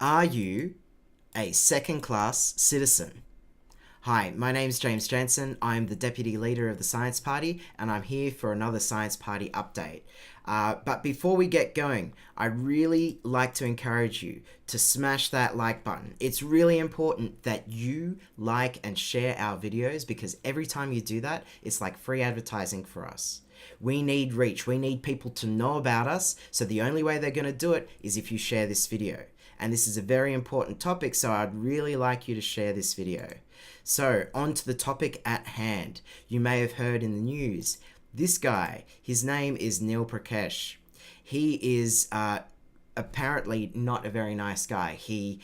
Are you a second-class citizen? Hi, my name is James Jansen. I'm the Deputy Leader of the Science Party, and I'm here for another Science Party update. But before we get going, I'd really like to encourage you to smash that like button. It's really important that you like and share our videos because every time you do that, it's like free advertising for us. We need reach. We need people to know about us, so the only way they're going to do it is if you share this video. And this is a very important topic, so I'd really like you to share this video. So, on to the topic at hand. You may have heard in the news, this guy, his name is Neil Prakash. He is apparently not a very nice guy. He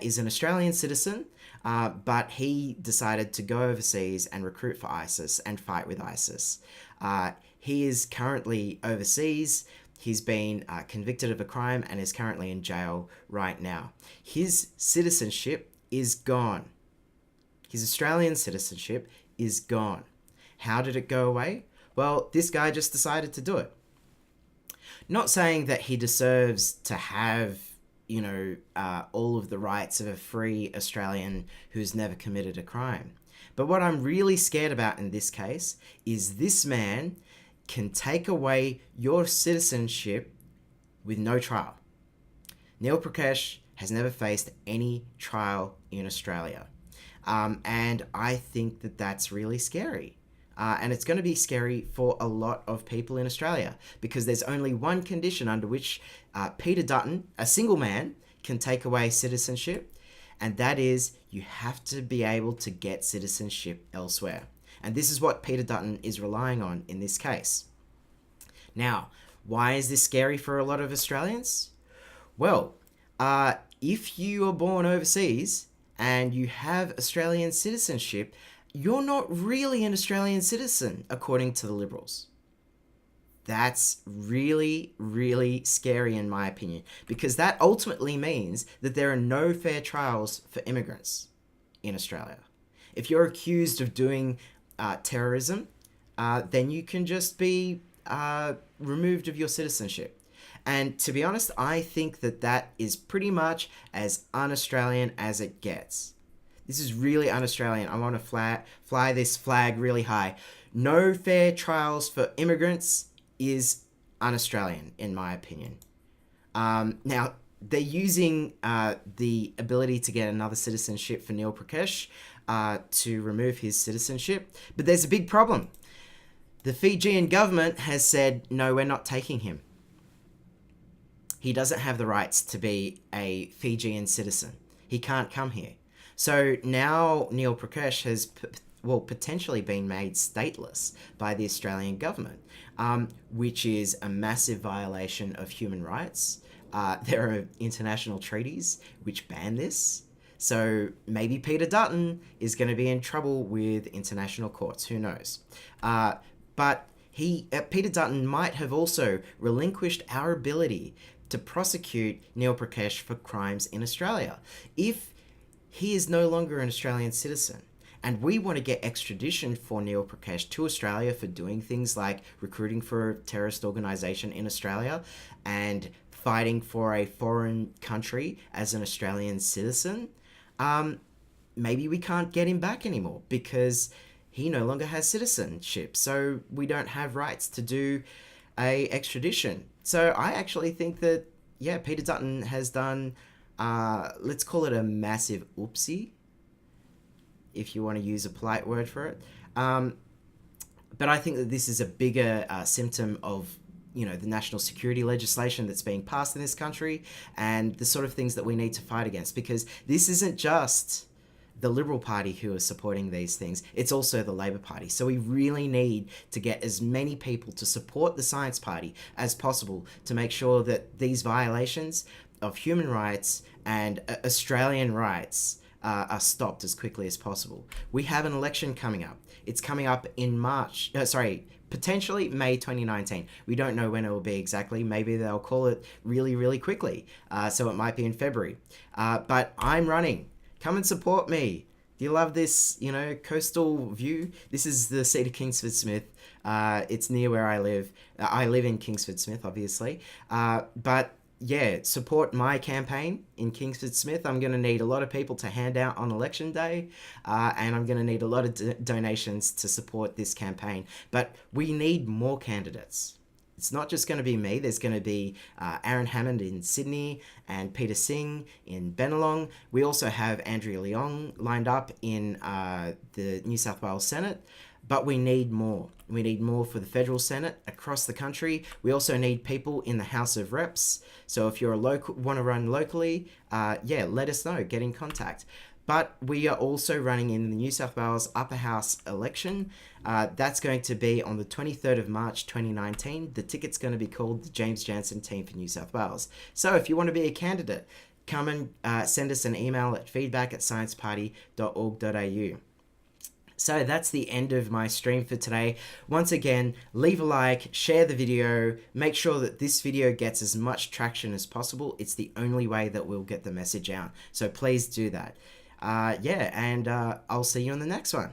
is an Australian citizen, but he decided to go overseas and recruit for ISIS and fight with ISIS. He is currently overseas. He's been convicted of a crime and is currently in jail right now. His citizenship is gone. His Australian citizenship is gone. How did it go away? Well, this guy just decided to do it. Not saying that he deserves to have, all of the rights of a free Australian who's never committed a crime. But what I'm really scared about in this case is this man can take away your citizenship with no trial. Neil Prakash has never faced any trial in Australia. And I think that that's really scary. And it's going to be scary for a lot of people in Australia because there's only one condition under which Peter Dutton, a single man, can take away citizenship, and that is you have to be able to get citizenship elsewhere. And this is what Peter Dutton is relying on in this case. Now, why is this scary for a lot of Australians? Well, if you are born overseas and you have Australian citizenship, you're not really an Australian citizen, according to the Liberals. That's really, really scary in my opinion, because that ultimately means that there are no fair trials for immigrants in Australia. If you're accused of doing terrorism, then you can just be removed of your citizenship. And to be honest, I think that that is pretty much as un-Australian as it gets. This is really un-Australian. I want to fly this flag really high. No fair trials for immigrants is un-Australian, in my opinion. Now, they're using the ability to get another citizenship for Neil Prakash to remove his citizenship. But there's a big problem. The Fijian government has said, no, we're not taking him. He doesn't have the rights to be a Fijian citizen. He can't come here. So now Neil Prakash has potentially been made stateless by the Australian government, which is a massive violation of human rights. There are international treaties which ban this. So maybe Peter Dutton is going to be in trouble with international courts. Who knows? But Peter Dutton might have also relinquished our ability to prosecute Neil Prakash for crimes in Australia. If he is no longer an Australian citizen, and we want to get extradition for Neil Prakash to Australia for doing things like recruiting for a terrorist organisation in Australia and fighting for a foreign country as an Australian citizen, maybe we can't get him back anymore because he no longer has citizenship. So we don't have rights to do a extradition. So I actually think that, Peter Dutton has done, let's call it a massive oopsie, if you want to use a polite word for it. But I think that this is a bigger symptom of, the national security legislation that's being passed in this country and the sort of things that we need to fight against, because this isn't just the Liberal Party who are supporting these things, it's also the Labor Party. So we really need to get as many people to support the Science Party as possible to make sure that these violations of human rights and Australian rights are stopped as quickly as possible. We have an election coming up. It's coming up in potentially May 2019. We don't know when it will be exactly. Maybe they'll call it really, really quickly. So it might be in February. But I'm running. Come and support me. Do you love this, coastal view? This is the seat of Kingsford Smith. It's near where I live. I live in Kingsford Smith, obviously. But yeah, support my campaign in Kingsford Smith. I'm going to need a lot of people to hand out on election day, and I'm going to need a lot of donations to support this campaign. But we need more candidates. It's not just going to be me. There's going to be Aaron Hammond in Sydney and Peter Singh in Bennelong. We also have Andrea Leong lined up in the New South Wales Senate. But we need more. We need more for the federal Senate across the country. We also need people in the House of Reps. So if you're a local, want to run locally, yeah, let us know. Get in contact. But we are also running in the New South Wales Upper House election. That's going to be on the 23rd of March 2019. The ticket's going to be called the James Jansen Team for New South Wales. So if you want to be a candidate, come and send us an email at feedback@scienceparty.org.au. So that's the end of my stream for today. Once again, leave a like, share the video, make sure that this video gets as much traction as possible. It's the only way that we'll get the message out. So please do that. Yeah, and I'll see you on the next one.